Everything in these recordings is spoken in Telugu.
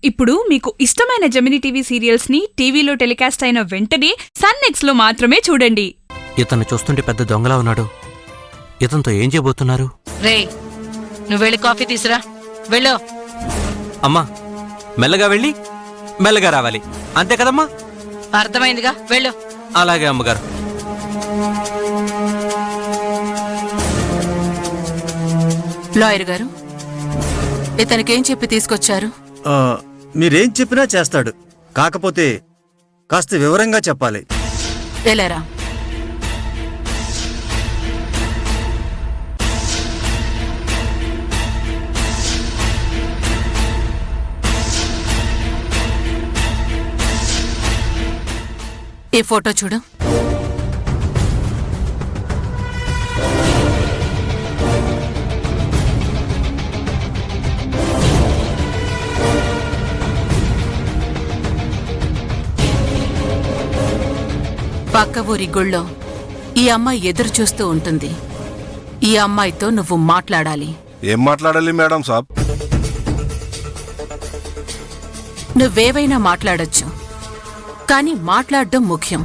ఇప్పుడు మీకు ఇష్టమైన జెమినీ టీవీ సీరియల్స్ ని టీవీలో టెలికాస్ట్ అయిన వెంటనే సన్ నెక్స్ట్ లో మాత్రమే చూడండి. ఇతను చూస్తుంటే పెద్ద దొంగలా ఉన్నాడు. ఇతనితో ఏం చేయబోతున్నారు? రే, నువ్వు వెళ్ళి కాఫీ తీసురా. వెళ్ళు. అమ్మా, మెల్లగా వెళ్ళి మెల్లగా రావాలి, అంతే కదమ్మా? అర్థమైందిగా, వెళ్ళు. అలాగే అమ్మగారు. లాయర్ గారు, ఇతనికేం చెప్పి తీసుకొచ్చారు? మీరేం చెప్పినా చేస్తాడు, కాకపోతే కాస్త వివరంగా చెప్పాలి. ఎలారా? ఈ ఫోటో చూడు. పక్క ఊరి గుళ్ళో ఈ అమ్మాయి ఎదురు చూస్తూ ఉంటుంది. ఈ అమ్మాయితో నువ్వు మాట్లాడాలి. ఏం మాట్లాడాలి మేడం సాబ్? నువ్వేవైనా మాట్లాడొచ్చు, కానీ మాట్లాడడం ముఖ్యం.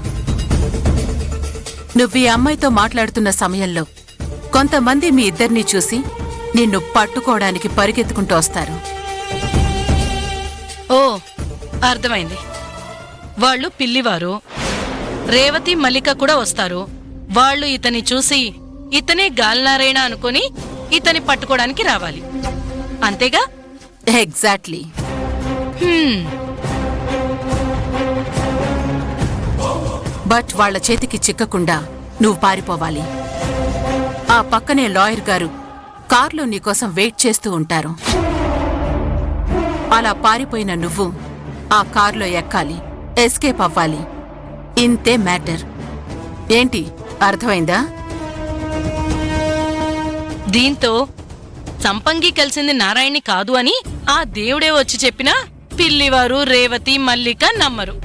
నువ్వు ఈ అమ్మాయితో మాట్లాడుతున్న సమయంలో కొంతమంది మీ ఇద్దరినీ చూసి నిన్ను పట్టుకోవడానికి పరిగెత్తుకుంటూ వస్తారు. ఓ, అర్థమైంది. వాళ్ళు పిల్లివారు, రేవతి, మల్లిక కూడా వస్తారు. వాళ్ళు ఇతని చూసి ఇతనే గాల్నారాయణ అనుకుని ఇతని పట్టుకోవడానికి రావాలి, అంతేగా? ఎగ్జాక్ట్లీ. బట్ వాళ్ల చేతికి చిక్కకుండా నువ్వు పారిపోవాలి. ఆ పక్కనే లాయర్ గారు కార్లో నీకోసం వెయిట్ చేస్తూ ఉంటారు. అలా పారిపోయిన నువ్వు ఆ కార్లో ఎక్కాలి, ఎస్కేప్ అవ్వాలి. ఇంతే మ్యాటర్. ఏంటి, అర్థమైందా? దీంతో సంపంగి కలిసింది నారాయణి కాదు అని ఆ దేవుడే వచ్చి చెప్పినా పిల్లివారు, రేవతి, మల్లిక నమ్మరు.